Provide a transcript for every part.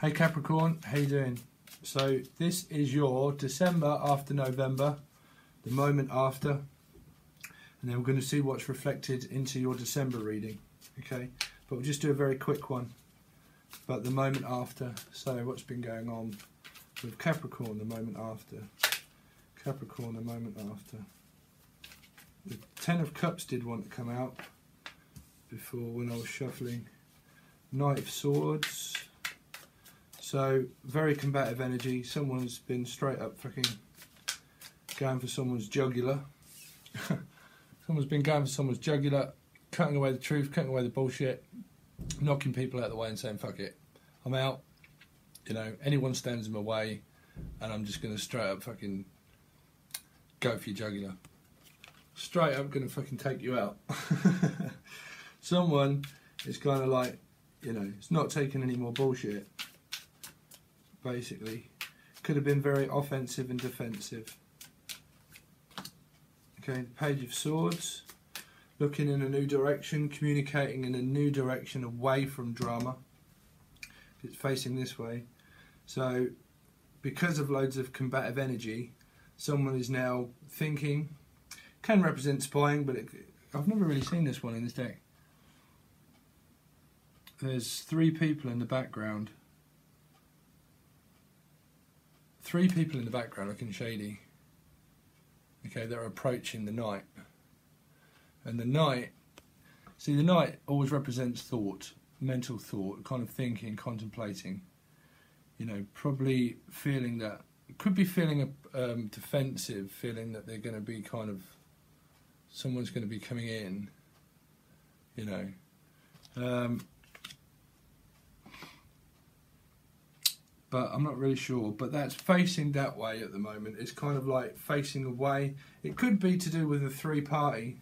Hey Capricorn, how you doing? So this is your December after November, the moment after, and then we're going to see what's reflected into your December reading, okay? But we'll just do a very quick one, but the moment after, so what's been going on with Capricorn the moment after, Capricorn the moment after. The Ten of Cups did want to come out before when I was shuffling. Knight of Swords. So, very combative energy. Someone's been straight up fucking going for someone's jugular. Someone's been going for someone's jugular, cutting away the truth, cutting away the bullshit, knocking people out of the way and saying, fuck it, I'm out. You know, anyone stands in my way and I'm just going to straight up fucking go for your jugular. Straight up going to fucking take you out. Someone is kind of like, you know, it's not taking any more bullshit. Basically, could have been very offensive and defensive. Okay, Page of Swords, looking in a new direction, communicating in a new direction away from drama. It's facing this way. So, because of loads of combative energy, someone is now thinking, can represent spying, but I've never really seen this one in this deck. There's three people in the background. Three people in the background looking shady. Okay, they're approaching the Knight. And the Knight, see, the Knight always represents thought, mental thought, kind of thinking, contemplating. You know, probably feeling that, could be feeling defensive, feeling that they're going to be kind of, someone's going to be coming in, you know. But I'm not really sure, but that's facing that way at the moment. It's kind of like facing away. It could be to do with a three-party.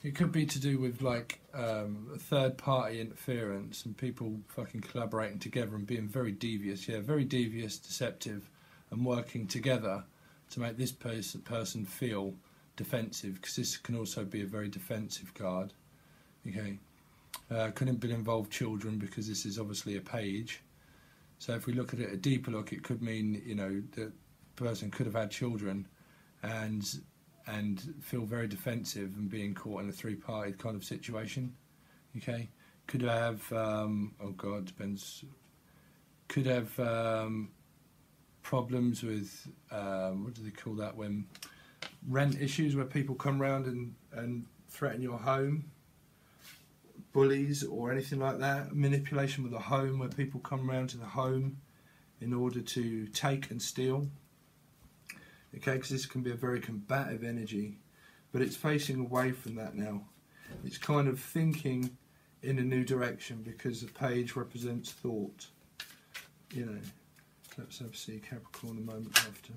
It could be to do with like a third-party interference and people fucking collaborating together and being very devious. Yeah, very devious, deceptive, and working together to make this person feel defensive, because this can also be a very defensive card. Okay, couldn't involve children because this is obviously a page. So if we look at it a deeper look, it could mean, you know, the person could have had children and feel very defensive and being caught in a three-party kind of situation. Okay, could have oh god, depends. Could have problems with what do they call that, when rent issues, where people come round and threaten your home. Bullies or anything like that. Manipulation with the home, where people come around to the home in order to take and steal. Okay, because this can be a very combative energy, but it's facing away from that now. It's kind of thinking in a new direction, because the page represents thought. You know, let's have see Capricorn a moment after.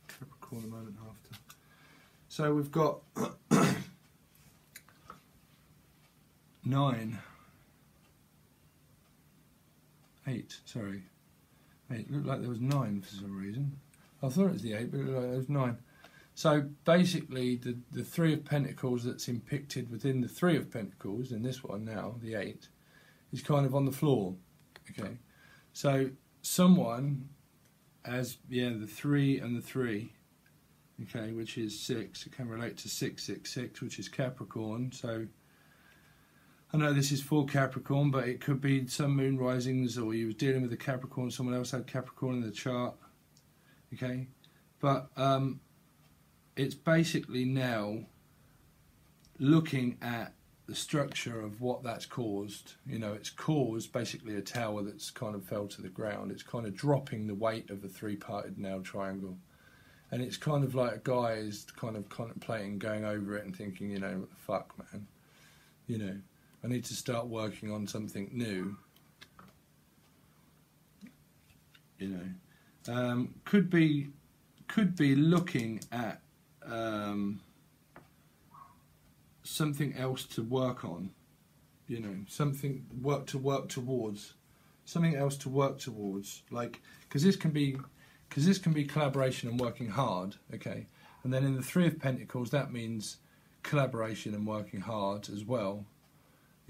Capricorn a moment after. So we've got 8, sorry. 8, looked like there was 9 for some reason. I thought it was the 8, but it looked like there was 9. So basically the 3 of Pentacles that's depicted within the 3 of Pentacles, in this one now, the 8, is kind of on the floor. Okay. So someone has, yeah, the 3 and the 3, okay, which is 6. It can relate to 666, which is Capricorn. So I know this is for Capricorn, but it could be some moon risings, or you were dealing with a Capricorn, someone else had Capricorn in the chart. Okay, but it's basically now looking at the structure of what that's caused. You know, it's caused basically a tower that's kind of fell to the ground. It's kind of dropping the weight of a three-parted now triangle. And it's kind of like a guy is kind of contemplating going over it and thinking, you know, what the fuck, man? You know, I need to start working on something new. You know, could be looking at something else to work on. You know, something to work towards, something else to work towards. Like, because this can be collaboration and working hard. Okay, and then in the 3 of Pentacles, that means collaboration and working hard as well.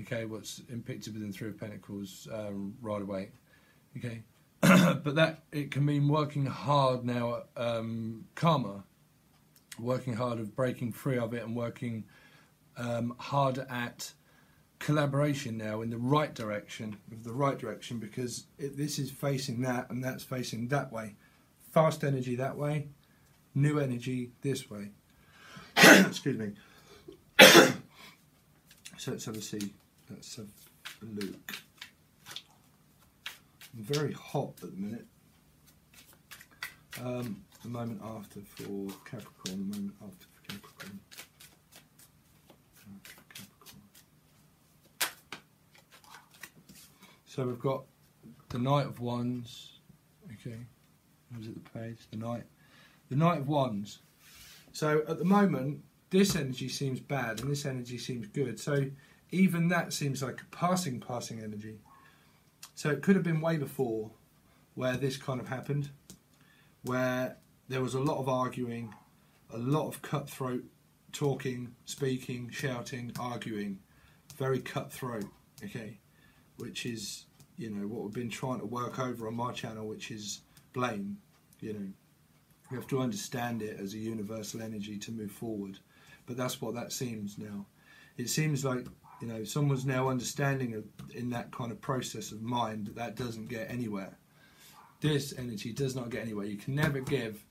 Okay, what's impacted within Three of Pentacles right away. Okay, but that it can mean working hard now at karma, working hard of breaking free of it, and working hard at collaboration now in the right direction, because this is facing that and that's facing that way. Fast energy that way, new energy this way. Excuse me. So let's have a see. Let's have a look. I'm very hot at the minute. The moment after for Capricorn, the moment after for Capricorn. So we've got the Knight of Wands. Okay, was it the page? The Knight of Wands. So at the moment, this energy seems bad and this energy seems good. So even that seems like a passing energy. So it could have been way before where this kind of happened, where there was a lot of arguing, a lot of cutthroat talking, speaking, shouting, arguing, very cutthroat, okay, which is, you know, what we've been trying to work over on my channel, which is blame. You know, we have to understand it as a universal energy to move forward, but that's what that seems now. It seems like, you know, someone's now understanding in that kind of process of mind that doesn't get anywhere. This energy does not get anywhere. You can never give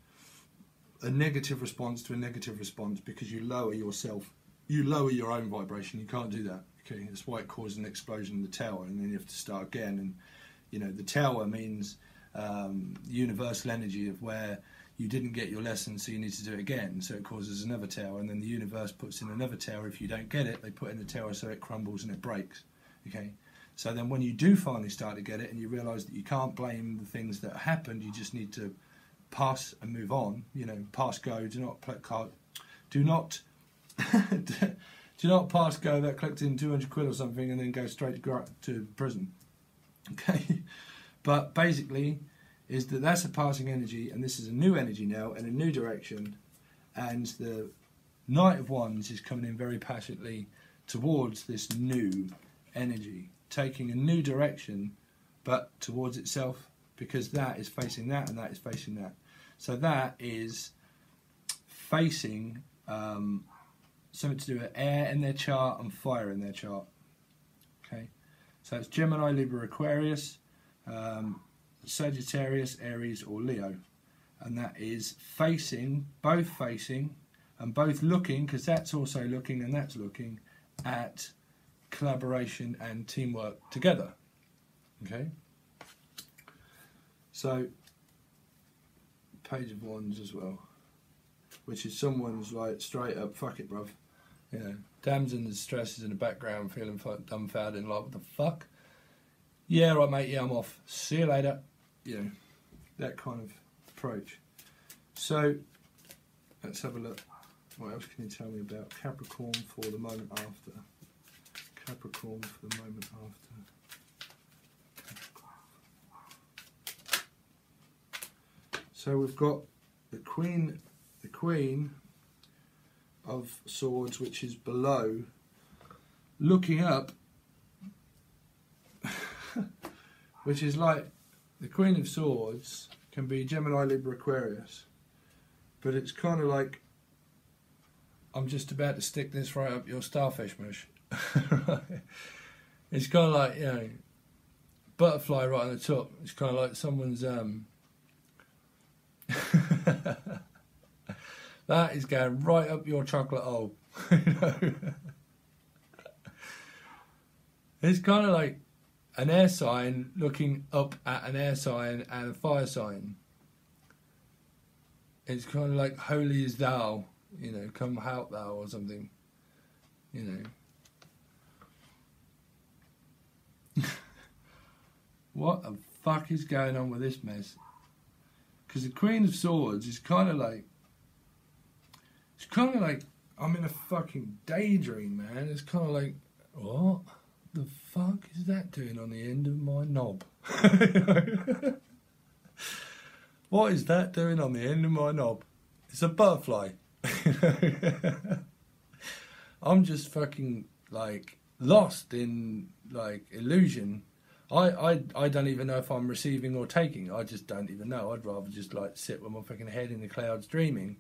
a negative response to a negative response because you lower yourself. You lower your own vibration. You can't do that. Okay, that's why it causes an explosion in the tower, and then you have to start again. And you know, the tower means universal energy of where you didn't get your lesson, so you need to do it again. So it causes another tower, and then the universe puts in another tower. If you don't get it, they put in the tower so it crumbles and it breaks. Okay, so then when you do finally start to get it, and you realise that you can't blame the things that happened, you just need to pass and move on. You know, pass go. Do not do not do not pass go that collecting 200 quid or something and then go straight to prison. Okay, but basically is that that's a passing energy, and this is a new energy now in a new direction, and the Knight of Wands is coming in very passionately towards this new energy, taking a new direction but towards itself, because that is facing that and that is facing that. So that is facing something to do with air in their chart and fire in their chart. Okay, so it's Gemini, Libra, Aquarius, Sagittarius, Aries or Leo, and that is facing, both facing and both looking, because that's also looking and that's looking at collaboration and teamwork together. Okay, so Page of Wands as well, which is someone's like straight up, fuck it bruv, you know, damsel in distress is in the background feeling dumbfounded, like what the fuck, yeah right mate, yeah I'm off, see you later, you know, that kind of approach. So let's have a look. What else can you tell me about Capricorn for the moment after? Capricorn for the moment after. So we've got the Queen of Swords, which is below, looking up, which is like the Queen of Swords can be Gemini, Libra, Aquarius, but it's kind of like, I'm just about to stick this right up your starfish mush. Right? It's kind of like, you know, butterfly right on the top. It's kind of like someone's that is going right up your chocolate hole. You know? It's kind of like an air sign looking up at an air sign and a fire sign. It's kind of like holy is thou, you know, come help thou or something, you know. What the fuck is going on with this mess? Because the Queen of Swords is kind of like, it's kind of like I'm in a fucking daydream, man. It's kind of like, what the fuck is that doing on the end of my knob? What is that doing on the end of my knob? It's a butterfly. I'm just fucking like lost in like illusion. I don't even know if I'm receiving or taking. I just don't even know. I'd rather just like sit with my fucking head in the clouds dreaming,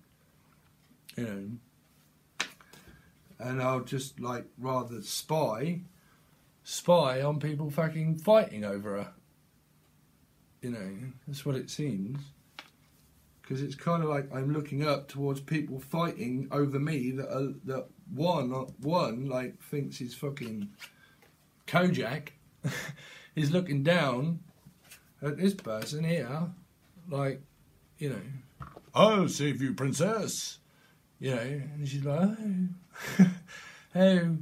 you know. And I'll just like rather spy on people fucking fighting over her. You know, that's what it seems. Because it's kind of like I'm looking up towards people fighting over me that one like thinks he's fucking Kojak. He's looking down at this person here, like, you know, I'll save you, princess. You know, and she's like, oh, oh,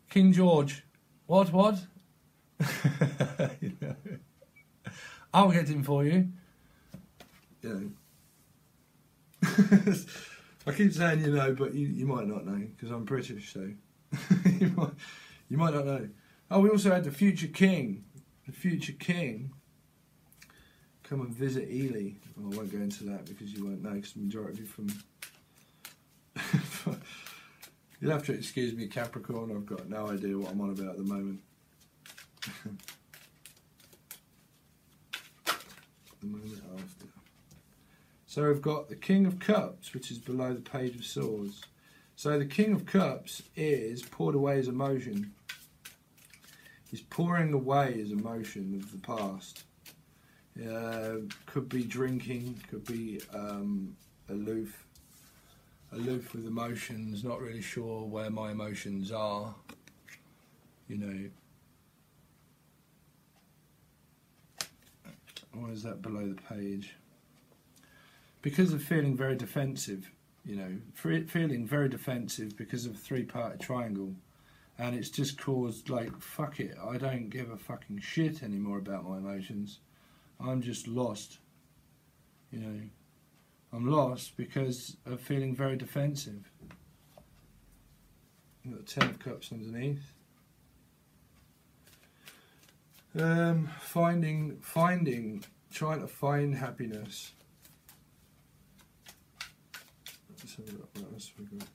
King George, what? You know, I'll get him for you. You know, I keep saying you know, but you might not know because I'm British, so you might not know. Oh, we also had the future king. The future king come and visit Ely. Oh, I won't go into that because you won't know, because the majority of you from... You'll have to excuse me, Capricorn. I've got no idea what I'm on about at the moment. The moment after. So we've got the King of Cups, which is below the Page of Swords. So the King of Cups is poured away his emotion. He's pouring away his emotion of the past. Could be drinking, could be aloof with emotions, not really sure where my emotions are, you know. What is that below the page? Because of feeling very defensive, you know, feeling very defensive because of a three-parted triangle. And it's just caused, like, fuck it, I don't give a fucking shit anymore about my emotions. I'm just lost, you know. I'm lost because of feeling very defensive. You've got 10 of Cups underneath. Trying to find happiness. Let's have a look. What else have we got?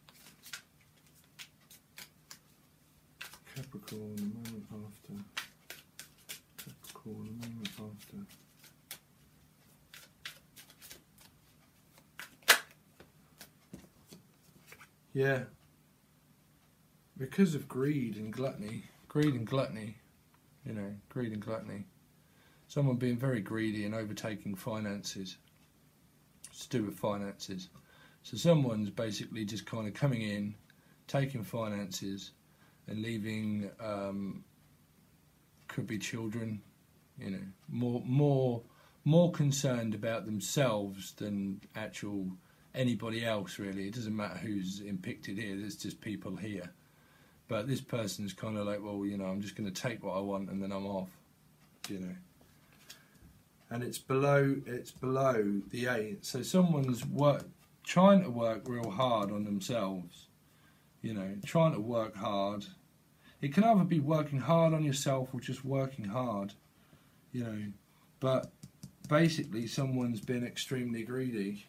Capricorn, the moment after. Capricorn, the moment after. Yeah. Because of greed and gluttony. You know, greed and gluttony. Someone being very greedy and overtaking finances. It's to do with finances. So someone's basically just kind of coming in, taking finances, and leaving, could be children, you know, more concerned about themselves than actual anybody else, really. It doesn't matter who's impacted here, there's just people here. But this person's kind of like, well, you know, I'm just going to take what I want and then I'm off, you know. And it's below the 8. So someone's trying to work real hard on themselves, you know, trying to work hard. It can either be working hard on yourself or just working hard, you know. But basically someone's been extremely greedy.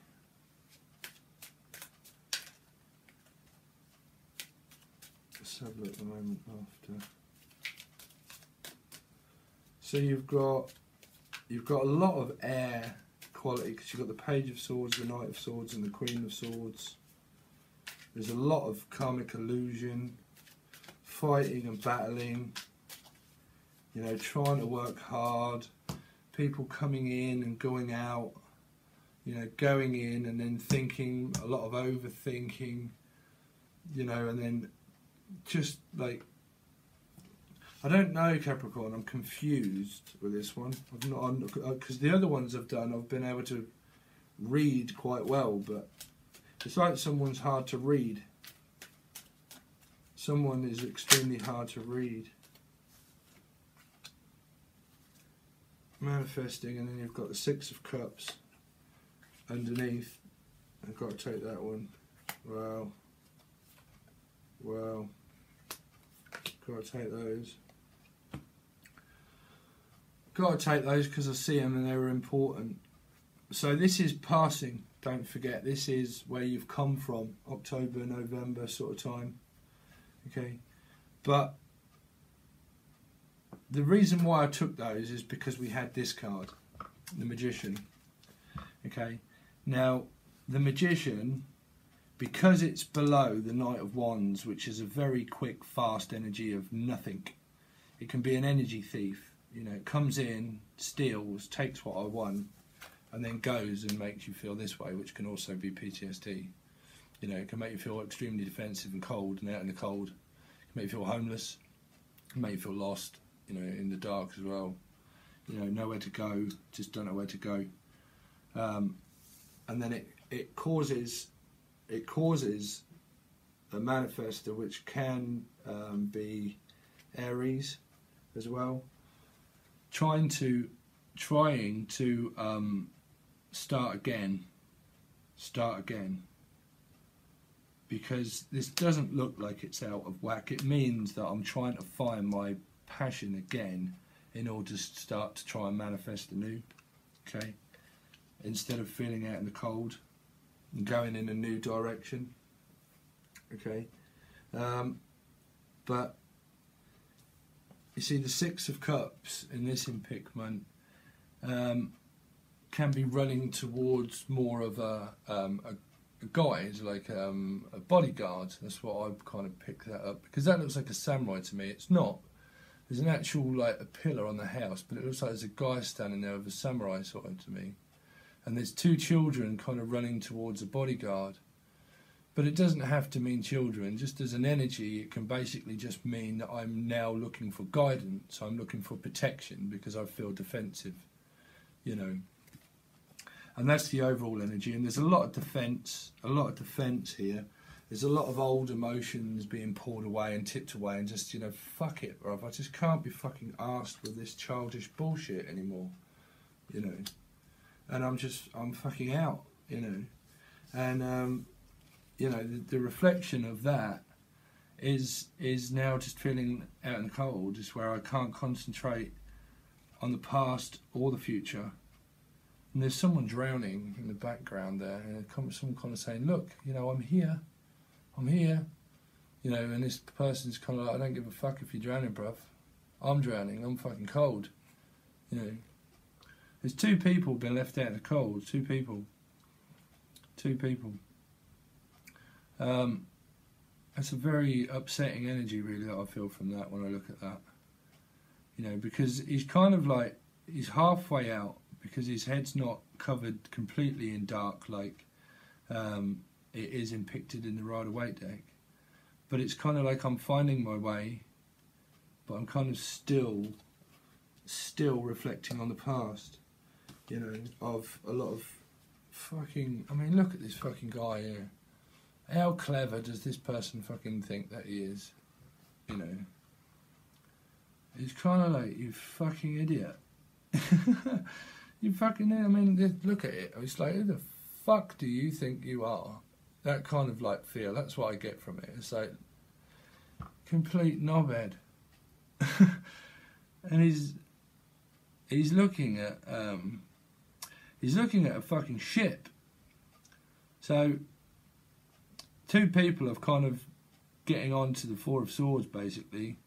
Let's have a look at the moment after. So you've got a lot of air quality because you've got the Page of Swords, the Knight of Swords and the Queen of Swords. There's a lot of karmic illusion, fighting and battling, you know, trying to work hard, people coming in and going out, you know, going in and then thinking, a lot of overthinking, you know, and then just like, I don't know, Capricorn, I'm confused with this one. I've not, because the other ones I've done, I've been able to read quite well, but it's like someone's hard to read. Someone is extremely hard to read. Manifesting, and then you've got the 6 of Cups underneath. I've got to take that one. Wow. Wow. Got to take those. Got to take those because I see them and they were important. So this is passing, don't forget. This is where you've come from, October, November sort of time. Okay, but the reason why I took those is because we had this card, the Magician. Okay, now the Magician, because it's below the Knight of Wands, which is a very quick, fast energy of nothing. It can be an energy thief. You know, it comes in, steals, takes what I want, and then goes and makes you feel this way, which can also be PTSD. You know, it can make you feel extremely defensive and cold and out in the cold. It can make you feel homeless. It can make you feel lost, you know, in the dark as well. You know, nowhere to go, just don't know where to go. And then it causes a manifestor which can be Aries as well, trying to start again, because this doesn't look like it's out of whack. It means that I'm trying to find my passion again in order to start to try and manifest anew, okay, instead of feeling out in the cold and going in a new direction, okay. But you see, the Six of Cups in this impeachment can be running towards more of a guide, like a bodyguard. That's what I kind of picked that up, because that looks like a samurai to me. It's not. There's an actual, like, a pillar on the house, but it looks like there's a guy standing there with a samurai sort of to me. And there's two children kind of running towards a bodyguard. But it doesn't have to mean children. Just as an energy, it can basically just mean that I'm now looking for guidance. I'm looking for protection because I feel defensive, you know. And that's the overall energy. And there's a lot of defence here. There's a lot of old emotions being pulled away and tipped away, and just, you know, fuck it, bruv. I just can't be fucking arsed with this childish bullshit anymore, you know. And I'm fucking out, you know. And, you know, the reflection of that is now just feeling out in the cold, is where I can't concentrate on the past or the future. And there's someone drowning in the background there, and someone kind of saying, look, you know, I'm here, you know, and this person's kind of like, I don't give a fuck if you're drowning, bruv. I'm drowning, I'm fucking cold, you know. There's two people being left out in the cold, two people. That's a very upsetting energy, really, that I feel from that when I look at that. You know, because he's kind of like, he's halfway out, because his head's not covered completely in dark like it is depicted in the Rider-Waite deck. But it's kind of like I'm finding my way, but I'm kind of still reflecting on the past, you know, of a lot of fucking, I mean, look at this fucking guy here. How clever does this person fucking think that he is? You know, it's kind of like, you fucking idiot. You fucking, I mean, look at it. It's like, who the fuck do you think you are? That kind of like feel. That's what I get from it. It's like complete knobhead. And he's looking at a fucking ship. So two people have kind of getting on to the Four of Swords basically,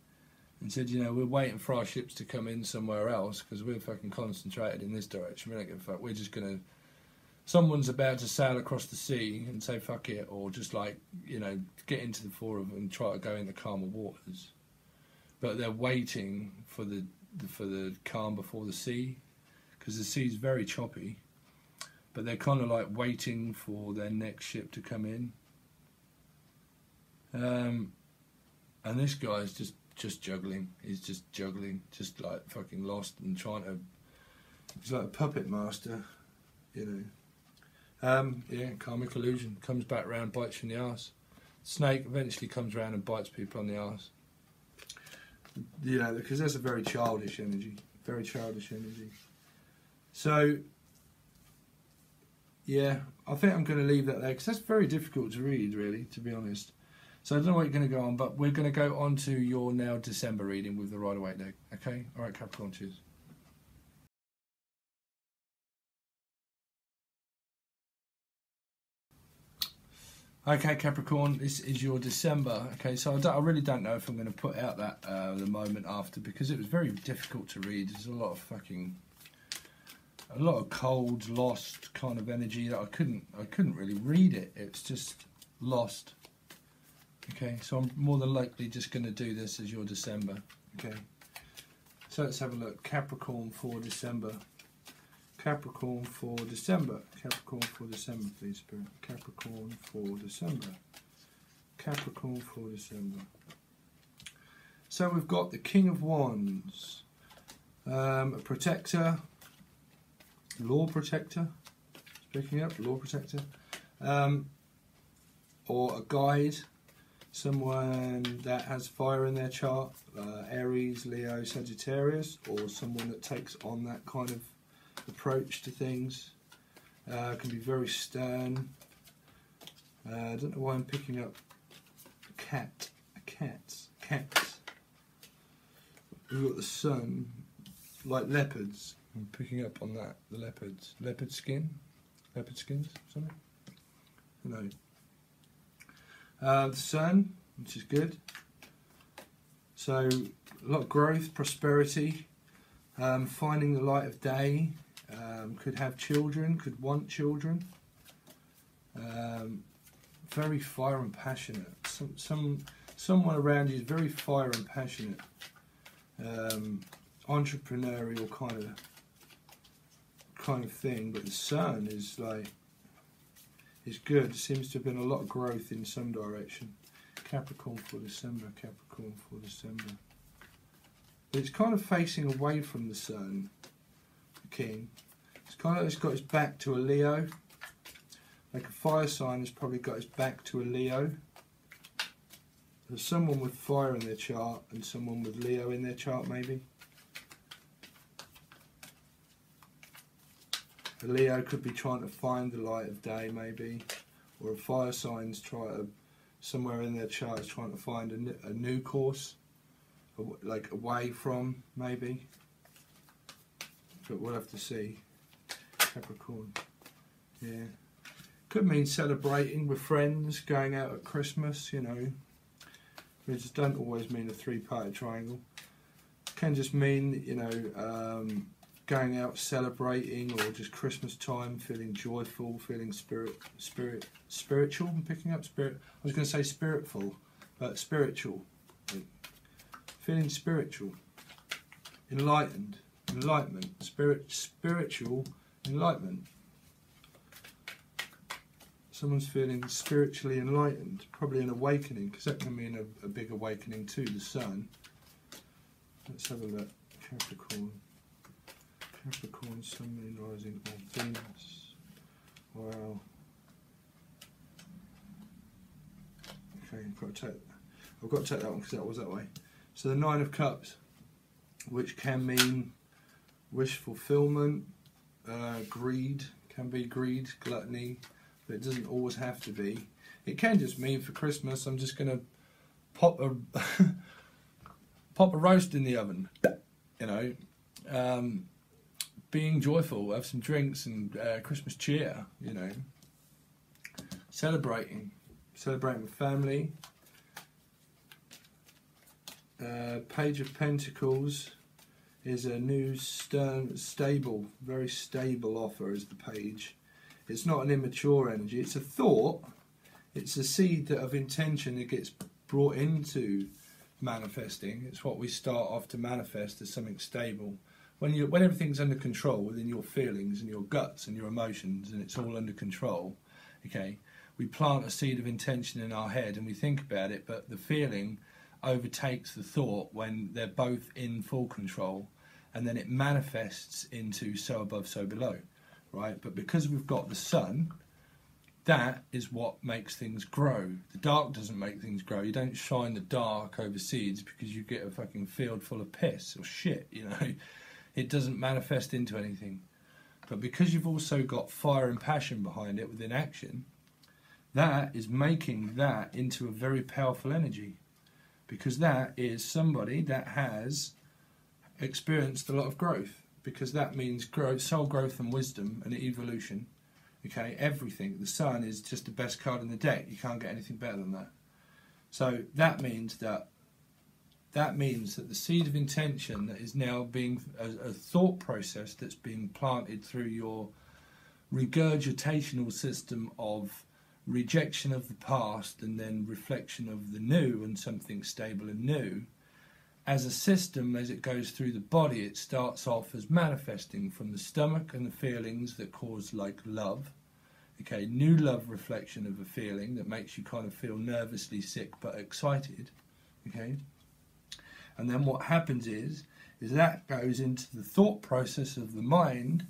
and said, you know, we're waiting for our ships to come in somewhere else because we're fucking concentrated in this direction. We don't give a fuck. We're just gonna, someone's about to sail across the sea and say fuck it, or just like, you know, get into the four of them and try to go in the calmer waters. But they're waiting for the calm before the sea, because the sea's very choppy. But they're kind of like waiting for their next ship to come in. And this guy's just juggling. He's just juggling, just like fucking lost and trying to. He's like a puppet master, you know. Yeah, karmic illusion comes back round, bites you in the arse. Snake eventually comes round and bites people on the arse. You know, because that's a very childish energy. Very childish energy. So, yeah, I think I'm going to leave that there, because that's very difficult to read, really, to be honest. So I don't know what you're going to go on, but we're going to go on to your now December reading with the Rider-Waite deck. Okay? All right, Capricorn, cheers. Okay, Capricorn, this is your December. Okay, so I really don't know if I'm going to put out that the moment after, because it was very difficult to read. There's a lot of cold, lost kind of energy that I couldn't really read it. It's just lost. Okay, so I'm more than likely just going to do this as your December. Okay, so let's have a look. Capricorn for December. Capricorn for December. Capricorn for December, please, Spirit. Capricorn for December. Capricorn for December. So we've got the King of Wands, a protector, law protector, speaking up, law protector, or a guide, someone that has fire in their chart, Aries, Leo, Sagittarius, or someone that takes on that kind of approach to things. Can be very stern. I don't know why I'm picking up cats. We've got the sun, like leopards. I'm picking up on that. The leopards, leopard skins, something. No. The sun, which is good. So a lot of growth, prosperity, finding the light of day. Could have children, could want children. Very fire and passionate. Someone around you is very fire and passionate. Entrepreneurial kind of thing. But the sun is good. There seems to have been a lot of growth in some direction. Capricorn for December. Capricorn for December. But it's kind of facing away from the sun. King. It's got its back to a Leo. Like a fire sign has probably got its back to a Leo. There's someone with fire in their chart and someone with Leo in their chart, maybe. A Leo could be trying to find the light of day, maybe, or a fire sign's somewhere in their chart is trying to find a new course, like away from, maybe. But we'll have to see. Capricorn. Yeah. Could mean celebrating with friends, going out at Christmas, you know. Which don't always mean a three-party triangle. Can just mean, you know, going out celebrating, or just Christmas time, feeling joyful, feeling spiritual. I'm picking up spirit. I was going to say spiritful, but spiritual. Feeling spiritual. Enlightenment, spiritual enlightenment. Someone's feeling spiritually enlightened, probably an awakening, because that can mean a big awakening to the sun. Let's have a look. Capricorn. Capricorn, Sun, Moon, Rising, or Venus. Wow. Okay, I've got to take that one because that was that way. So the Nine of Cups, which can mean wish fulfillment, greed, can be greed, gluttony, but it doesn't always have to be. It can just mean for Christmas I'm just going to pop a roast in the oven, you know, being joyful, have some drinks and Christmas cheer, you know, celebrating with family. Page of Pentacles is a new, stern, stable, very stable offer is the page. It's not an immature energy, it's a thought, it's a seed of intention that gets brought into manifesting. It's what we start off to manifest as something stable. When everything's under control within your feelings and your guts and your emotions, and it's all under control, okay, we plant a seed of intention in our head and we think about it, but the feeling overtakes the thought when they're both in full control, and then it manifests into so above, so below, right? But because we've got the sun, that is what makes things grow. The dark doesn't make things grow. You don't shine the dark over seeds because you get a fucking field full of piss or shit, you know. It doesn't manifest into anything. But because you've also got fire and passion behind it within action, that is making that into a very powerful energy. Because that is somebody that has experienced a lot of growth. Because that means growth, soul growth and wisdom and evolution. Okay, everything. The Sun is just the best card in the deck. You can't get anything better than that. So that means that the seed of intention that is now being a thought process that's being planted through your regurgitational system of rejection of the past and then reflection of the new and something stable and new. As a system, as it goes through the body, it starts off as manifesting from the stomach and the feelings that cause like love. Okay, new love reflection of a feeling that makes you kind of feel nervously sick but excited. Okay, and then what happens is that goes into the thought process of the mind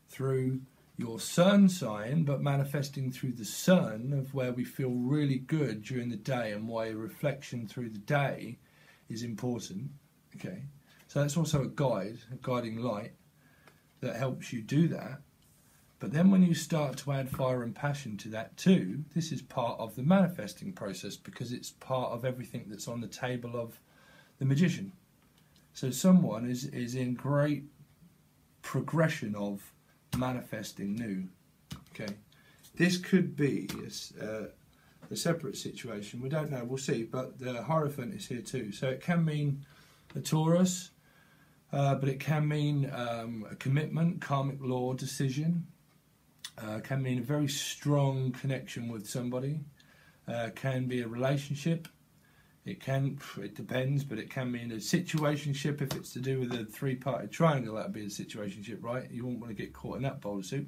through your sun sign, but manifesting through the sun of where we feel really good during the day and why reflection through the day is important. Okay, so that's also a guide, a guiding light that helps you do that. But then when you start to add fire and passion to that too, this is part of the manifesting process because it's part of everything that's on the table of the magician. So someone is in great progression of manifesting new. Okay, this could be a separate situation. We don't know. We'll see. But the Hierophant is here too. So it can mean a Taurus, but it can mean a commitment, karmic law, decision. Can mean a very strong connection with somebody. Can be a relationship. It depends, but it can mean a situationship if it's to do with a three-parted triangle. That'd be a situationship, right? You wouldn't want to get caught in that bowl of soup.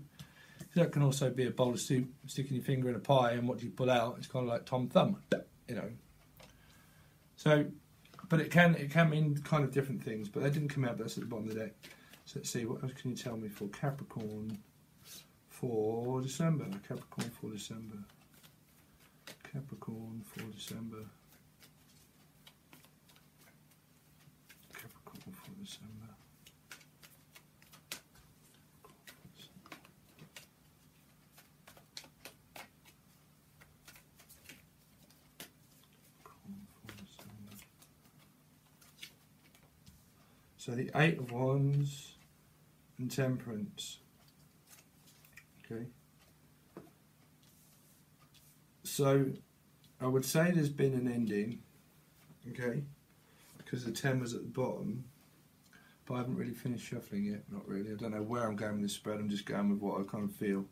That can also be a bowl of soup, sticking your finger in a pie, and what do you pull out? It's kind of like Tom Thumb, you know. So, but it can mean kind of different things, but they didn't come out. But that's at the bottom of the deck. So let's see, what else can you tell me for Capricorn for December? Capricorn for December. Capricorn for December. Capricorn for December. So the Eight of Wands and Temperance. Okay. So I would say there's been an ending. Okay. Because the 10 was at the bottom. But I haven't really finished shuffling yet. Not really. I don't know where I'm going with this spread. I'm just going with what I kind of feel.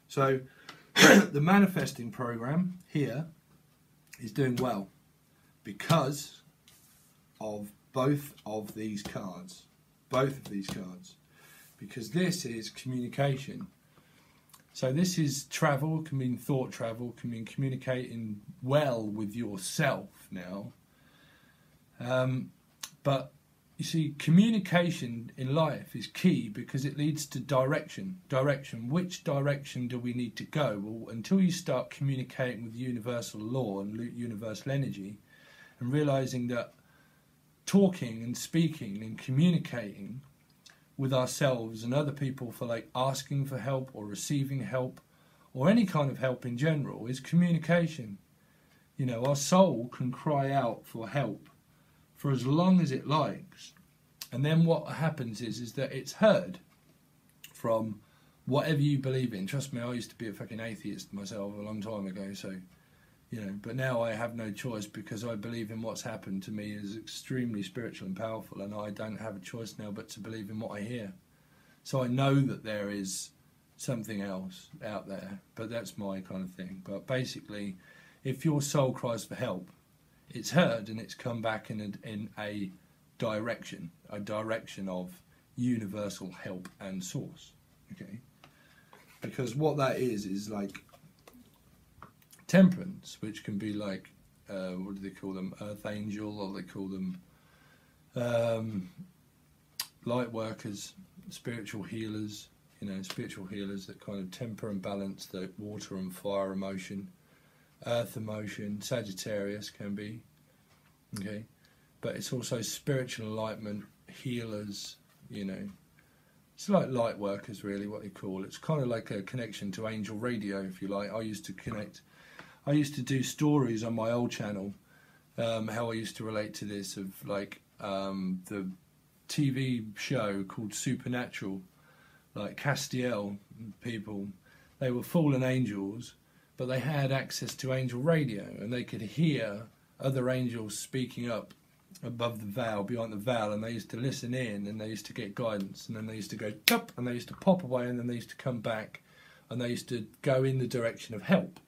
So the manifesting program here is doing well because of both of these cards, because this is communication. So this is travel, can mean thought travel, can mean communicating well with yourself now. But you see, communication in life is key because it leads to direction. Which direction do we need to go? Well, until you start communicating with universal law and universal energy and realizing that talking and speaking and communicating with ourselves and other people for like asking for help or receiving help or any kind of help in general is communication. You know, our soul can cry out for help for as long as it likes, and then what happens is that it's heard from whatever you believe in. Trust me, I used to be a fucking atheist myself a long time ago, so you know, but now I have no choice because I believe in what's happened to me is extremely spiritual and powerful, and I don't have a choice now but to believe in what I hear. So I know that there is something else out there, but that's my kind of thing. But basically, if your soul cries for help, it's heard and it's come back in a direction of universal help and source. Okay, because what that is like Temperance, which can be like, what do they call them? Earth angel, or they call them light workers, spiritual healers. You know, spiritual healers that kind of temper and balance the water and fire emotion, earth emotion. Sagittarius can be, okay, but it's also spiritual enlightenment healers. You know, it's like light workers, really, what they call. It's kind of like a connection to angel radio, if you like. I used to do stories on my old channel, how I used to relate to this, of like the TV show called Supernatural, like Castiel people, they were fallen angels, but they had access to angel radio, and they could hear other angels speaking up above the veil, beyond the veil, and they used to listen in, and they used to get guidance, and then they used to go pop, and they used to pop away, and then they used to come back, and they used to go in the direction of help.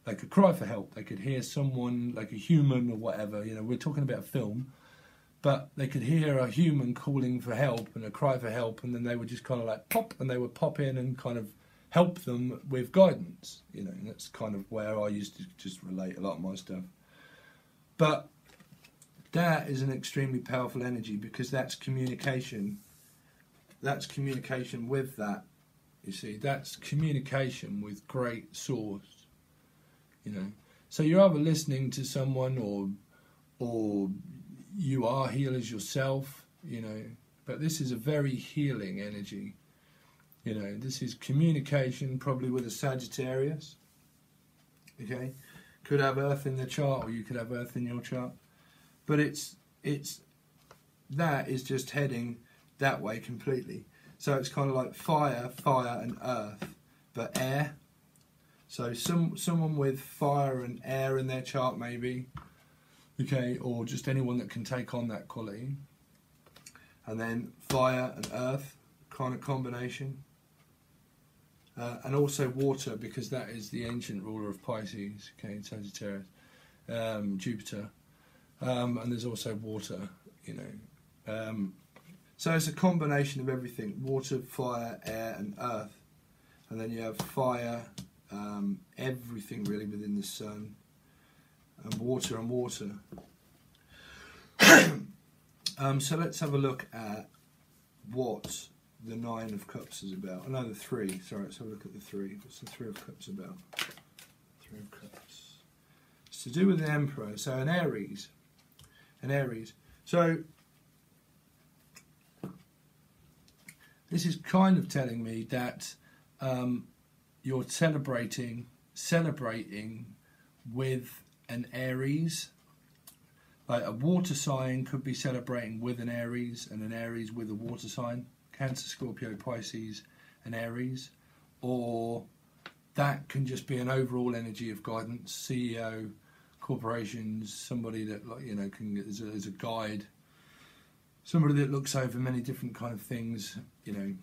They could cry for help. They could hear someone, like a human or whatever. You know, we're talking about film, but they could hear a human calling for help and a cry for help, and then they would just kind of like pop, and they would pop in and kind of help them with guidance. You know, and that's kind of where I used to just relate a lot of my stuff. But that is an extremely powerful energy, because that's communication. That's communication with that. You see, that's communication with great source. You know, so you're either listening to someone, or you are healers yourself. You know, but this is a very healing energy. You know, this is communication, probably with a Sagittarius. Okay, could have Earth in the chart, or you could have Earth in your chart. But that is just heading that way completely. So it's kind of like fire, and earth, but air. So someone with fire and air in their chart maybe, okay, or just anyone that can take on that quality. And then fire and earth, kind of combination. And also water, because that is the ancient ruler of Pisces, okay, Sagittarius, Jupiter. And there's also water, you know. So it's a combination of everything: water, fire, air, and earth. And then you have fire, everything really within the sun, and water. So let's have a look at what the Nine of Cups is about. No, the Three. Sorry, let's have a look at the Three. What's the Three of Cups about? Three of Cups. It's to do with the Emperor. So an Aries. So this is kind of telling me that you're celebrating with an Aries. Like a water sign could be celebrating with an Aries, and an Aries with a water sign. Cancer, Scorpio, Pisces, and Aries. Or that can just be an overall energy of guidance. CEO, corporations, somebody that, like, you know, can as a guide, somebody that looks over many different kind of things. You know,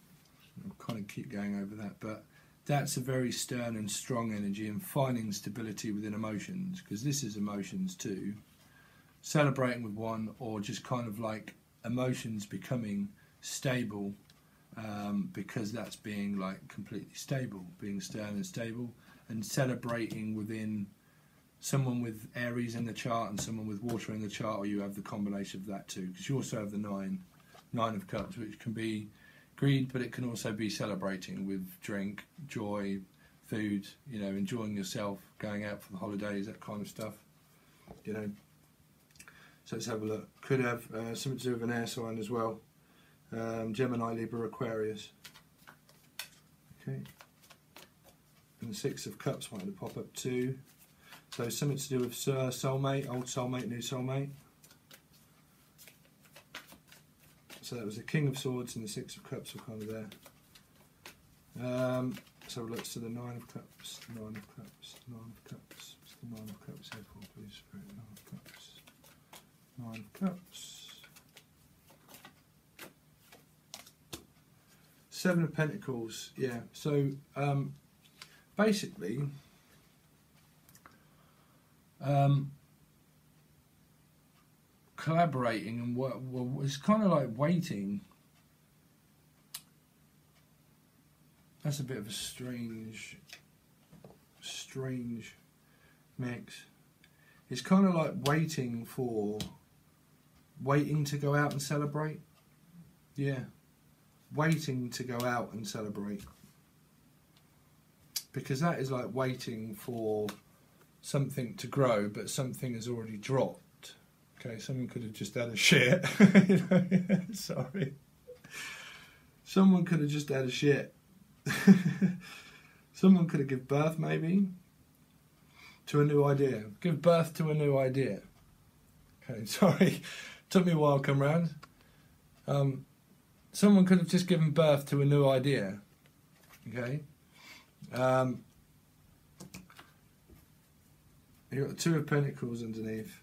I'll kind of keep going over that, but that's a very stern and strong energy, and finding stability within emotions, because this is emotions too. Celebrating with one, or just kind of like emotions becoming stable, because that's being like completely stable, being stern and stable, and celebrating within someone with Aries in the chart and someone with water in the chart, or you have the combination of that too, because you also have the Nine of Cups, which can be greed, but it can also be celebrating with drink, joy, food, you know, enjoying yourself, going out for the holidays, that kind of stuff, you know. So let's have a look. Could have something to do with an air sign as well. Gemini, Libra, Aquarius. Okay. And the Six of Cups wanted to pop up too. So something to do with soulmate, old soulmate, new soulmate. So that was the King of Swords and the Six of Cups were kind of there. So let's do the Nine of Cups, Nine of Cups, Nine of Cups. What's the Nine of Cups here for, please? Nine of Cups. Nine of Cups. Seven of Pentacles, yeah. So basically, collaborating and it's kind of like waiting. That's a bit of a strange mix. It's kind of like waiting to go out and celebrate. Yeah, waiting to go out and celebrate, because that is like waiting for something to grow, but something has already dropped. Okay, someone could have just had a shit. You know? Sorry. Someone could have just had a shit. Someone could have given birth, maybe, to a new idea. Give birth to a new idea. Okay, sorry. Took me a while to come round. Someone could have just given birth to a new idea. Okay? You've got the Two of Pentacles underneath.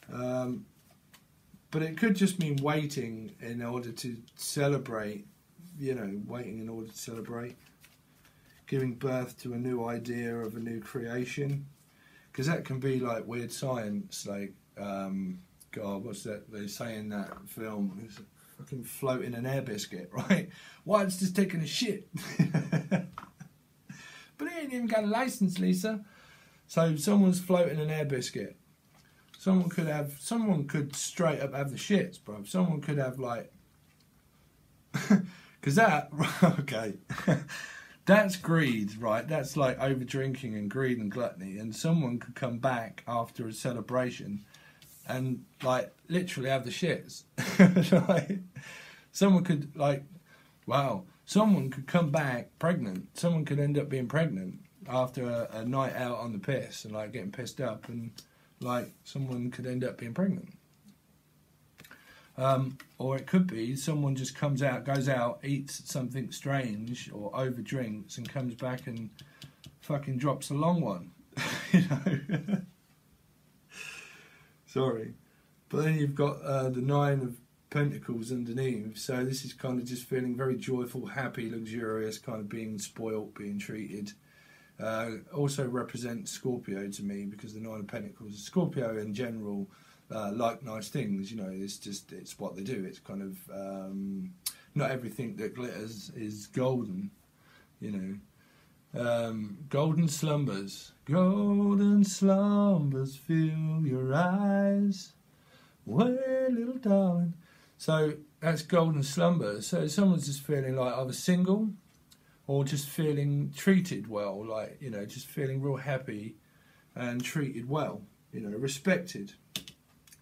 But it could just mean waiting in order to celebrate, you know, waiting in order to celebrate. Giving birth to a new idea of a new creation. Because that can be like weird science, like, God, what's that they say in that film? It's fucking floating an air biscuit, right? Why, it's just taking a shit. But he ain't even got a license, Lisa. So someone's floating an air biscuit. Someone could straight up have the shits, bro. Someone could have like, because that, okay, that's greed, right? That's like over drinking and greed and gluttony. And someone could come back after a celebration and like literally have the shits. Like, someone could like, wow, someone could come back pregnant. Someone could end up being pregnant after a night out on the piss and like getting pissed up, and like someone could end up being pregnant. Or it could be someone just comes out, goes out, eats something strange or over drinks and comes back and fucking drops a long one. You know. Sorry. But then you've got the Nine of Pentacles underneath, so this is kind of just feeling very joyful, happy, luxurious, kind of being spoilt, being treated. Also represents Scorpio to me, because the Nine of Pentacles, Scorpio in general, like nice things, you know, it's what they do. It's kind of, not everything that glitters is golden, you know. Golden slumbers, golden slumbers fill your eyes, way little darling. So that's golden slumbers. So someone's just feeling like either single or just feeling treated well, like, you know, just feeling real happy and treated well, you know, respected.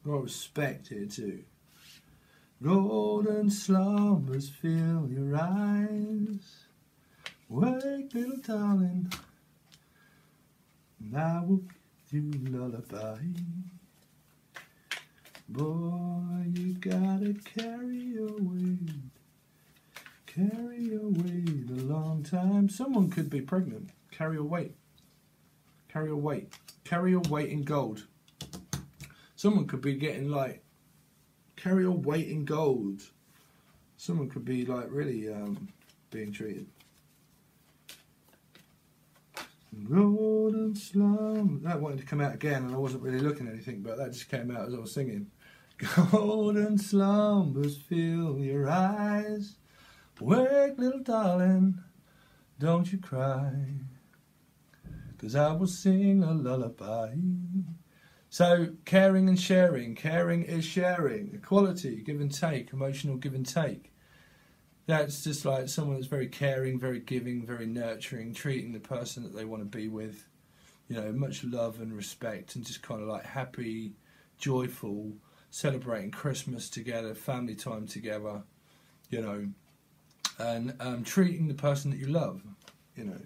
Got respect here too. Golden slumbers fill your eyes, wake little darling, and I will give you a lullaby. Boy, you gotta carry your weight a long time. Someone could be pregnant. Carry your weight. Carry your weight. Carry your weight in gold. Someone could be getting like, carry your weight in gold. Someone could be like really being treated. Golden slum. That wanted to come out again, and I wasn't really looking at anything, but that just came out as I was singing. Golden slumbers fill your eyes. Wake, little darling, don't you cry, 'cause I will sing a lullaby. So, caring and sharing. Caring is sharing. Equality, give and take, emotional give and take. That's just like someone that's very caring, very giving, very nurturing, treating the person that they want to be with, you know, much love and respect, and just kind of like happy, joyful, celebrating Christmas together, family time together, you know, and treating the person that you love, you know.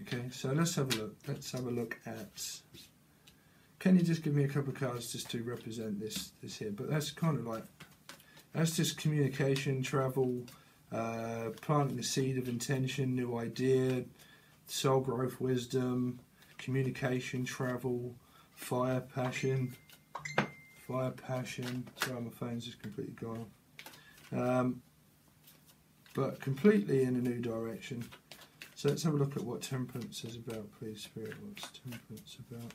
Okay, so let's have a look. Let's have a look at. Can you just give me a couple of cards just to represent this here? But that's kind of like, that's just communication, travel, planting the seed of intention, new idea, soul growth, wisdom, communication, travel, fire, passion. Fire, passion. Sorry, my phone's just completely gone off. But completely in a new direction. So let's have a look at what temperance is about, please, Spirit. What's temperance about?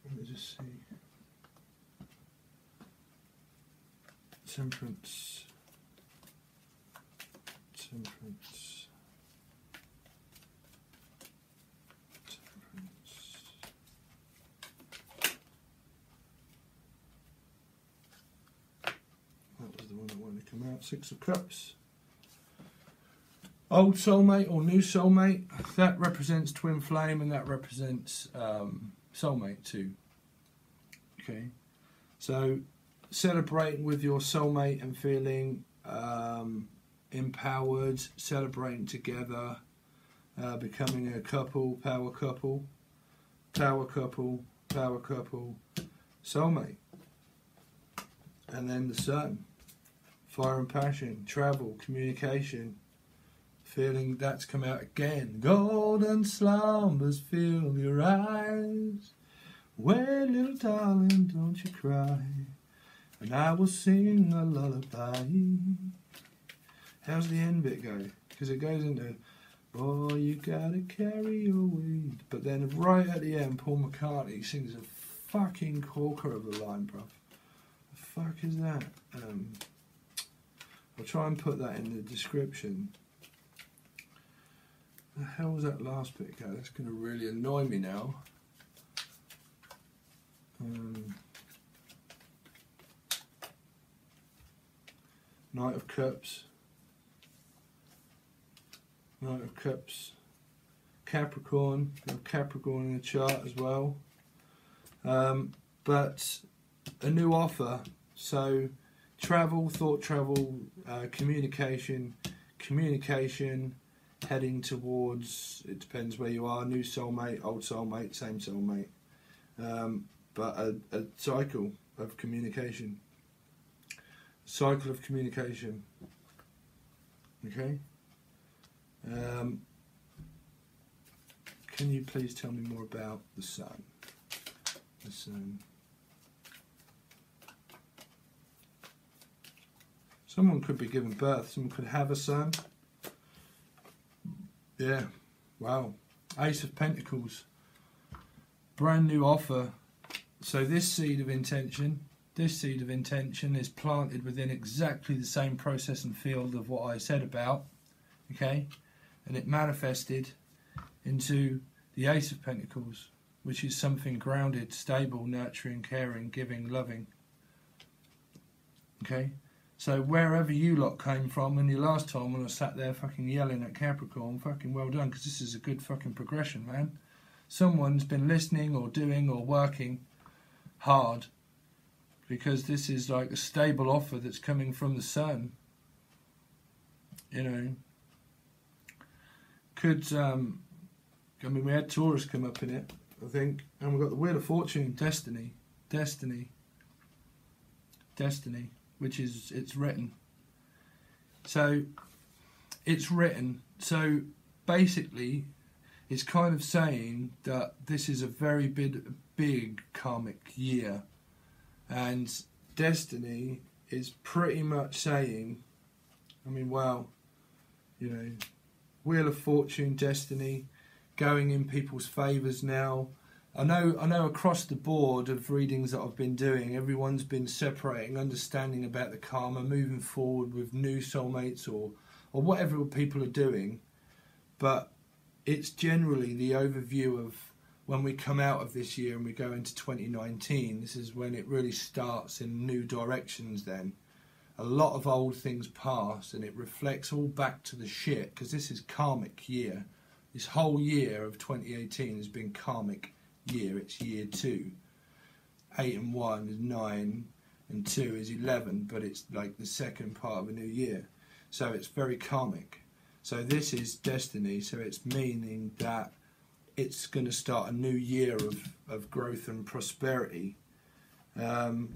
Let me just see. Temperance. Temperance. Temperance. That was the one that wanted to come out. Six of Cups. Old soulmate or new soulmate. That represents twin flame, and that represents soulmate too. Okay, so celebrating with your soulmate and feeling empowered, celebrating together, becoming a couple, power couple, power couple, power couple, soulmate, and then the Sun, Fire and passion, travel, communication. Feeling that's come out again. Golden slumbers fill your eyes. Well, little darling, don't you cry. And I will sing a lullaby. How's the end bit go? Because it goes into, oh, you gotta carry your weight. But then right at the end, Paul McCartney sings a fucking corker of a line, bruv. The fuck is that? I'll try and put that in the description. The hell was that last bit go? That's going to really annoy me now. Knight of Cups. Knight of Cups. Capricorn. We have Capricorn in the chart as well. But a new offer. So travel, thought travel, communication, heading towards, it depends where you are, new soulmate, old soulmate, same soulmate. But a cycle of communication. Cycle of communication. Okay? Can you please tell me more about the sun? The sun. Someone could be given birth. Someone could have a son. Yeah. Wow. Ace of Pentacles. Brand new offer. So this seed of intention is planted within exactly the same process and field of what I said about. Okay? And it manifested into the Ace of Pentacles, which is something grounded, stable, nurturing, caring, giving, loving. Okay? So wherever you lot came from, and the last time when I sat there fucking yelling at Capricorn, fucking well done, because this is a good fucking progression, man. Someone's been listening or doing or working hard, because this is like a stable offer that's coming from the sun. You know, could, I mean, we had Taurus come up in it, I think, and we've got the Wheel of Fortune, Destiny, which is, it's written. So, it's written. So, basically, it's kind of saying that this is a very big karmic year. And Destiny is pretty much saying, I mean, wow, you know, Wheel of Fortune, Destiny, going in people's favours now. I know across the board of readings that I've been doing, everyone's been separating, understanding about the karma, moving forward with new soulmates or whatever people are doing. But it's generally the overview of when we come out of this year and we go into 2019, this is when it really starts in new directions then. A lot of old things pass and it reflects all back to the shit, because this is karmic year. This whole year of 2018 has been karmic year. It's year 2. 8 and 1 is 9 and 2 is 11, but it's like the second part of a new year. So it's very karmic. So this is Destiny, so it's meaning that it's going to start a new year of growth and prosperity.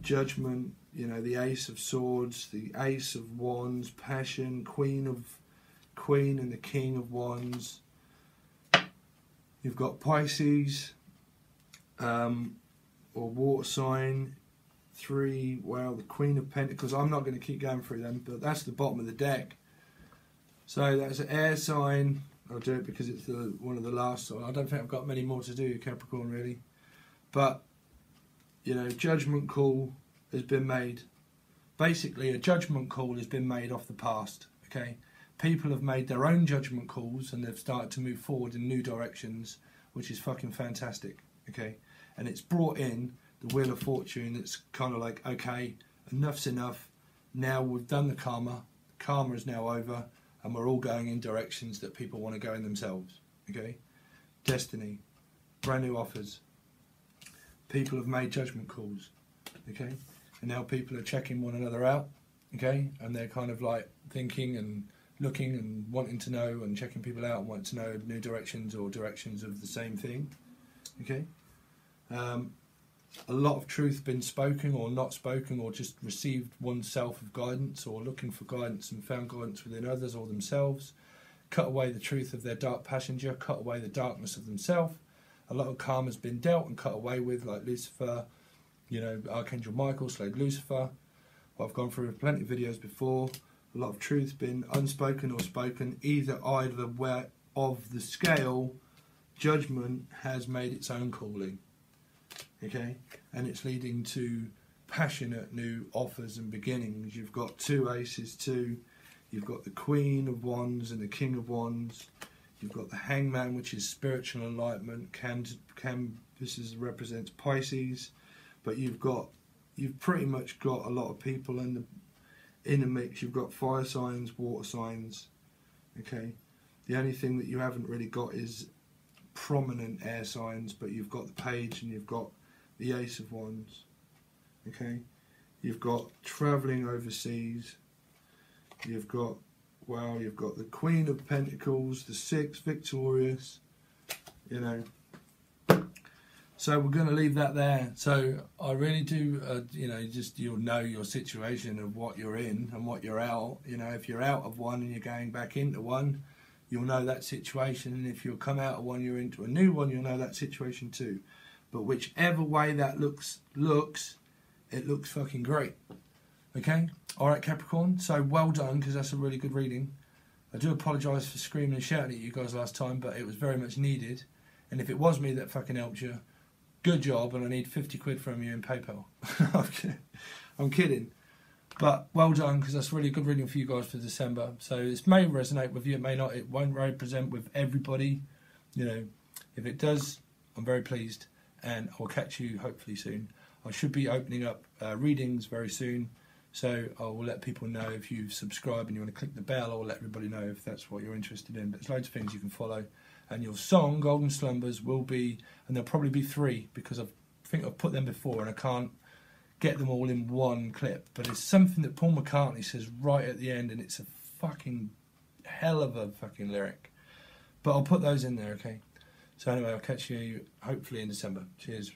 Judgment, you know, the Ace of Swords, the Ace of Wands, Passion, Queen and the King of Wands. You've got Pisces, or water sign, 3, well, the Queen of Pentacles. I'm not going to keep going through them, but that's the bottom of the deck. So that's an air sign. I'll do it because it's one of the last. So I don't think I've got many more to do, Capricorn, really. But, you know, judgment call has been made. Basically, a judgment call has been made off the past, okay? People have made their own judgment calls and they've started to move forward in new directions, which is fucking fantastic, okay? And it's brought in the Wheel of Fortune that's kind of like, okay, enough's enough. Now we've done the karma. Karma is now over. And we're all going in directions that people want to go in themselves, okay? Destiny, brand new offers. People have made judgment calls, okay? And now people are checking one another out, okay? And they're kind of like thinking and looking and wanting to know and checking people out and wanting to know new directions or directions of the same thing, okay? a lot of truth been spoken or not spoken, or just received oneself of guidance, or looking for guidance and found guidance within others or themselves. Cut away the truth of their dark passenger, cut away the darkness of themselves. A lot of karma's been dealt and cut away with, like Lucifer, you know, Archangel Michael slayed Lucifer. What I've gone through plenty of videos before. A lot of truth's been unspoken or spoken. Either way of the scale, judgment has made its own calling. Okay, and it's leading to passionate new offers and beginnings. You've got two aces too. You've got the Queen of Wands and the King of Wands. You've got the Hangman, which is spiritual enlightenment. This represents Pisces, but you've pretty much got a lot of people in the mix. You've got fire signs, water signs. Okay, the only thing that you haven't really got is prominent air signs, but you've got the Page and you've got the Ace of Wands. Okay, you've got travelling overseas. You've got the Queen of Pentacles, the Six, victorious. You know. So we're going to leave that there. So I really do, you know, just you'll know your situation of what you're in and what you're out. You know, if you're out of one and you're going back into one, you'll know that situation. And if you'll come out of one, you're into a new one, you'll know that situation too. But whichever way that looks, it looks fucking great. Okay? Alright, Capricorn. So well done, because that's a really good reading. I do apologise for screaming and shouting at you guys last time, but it was very much needed. And if it was me that fucking helped you, good job, and I need 50 quid from you in PayPal. I'm kidding. But well done, because that's really a good reading for you guys for December. So it may resonate with you, it may not. It won't represent with everybody. You know, if it does, I'm very pleased. And I'll catch you hopefully soon. I should be opening up readings very soon. So I will let people know if you've subscribed and you want to click the bell, or let everybody know if that's what you're interested in. But there's loads of things you can follow. And your song, Golden Slumbers, will be, and there'll probably be 3, because I think I've put them before and I can't get them all in one clip. But it's something that Paul McCartney says right at the end, and it's a fucking hell of a fucking lyric. But I'll put those in there, okay? So anyway, I'll catch you hopefully in December. Cheers.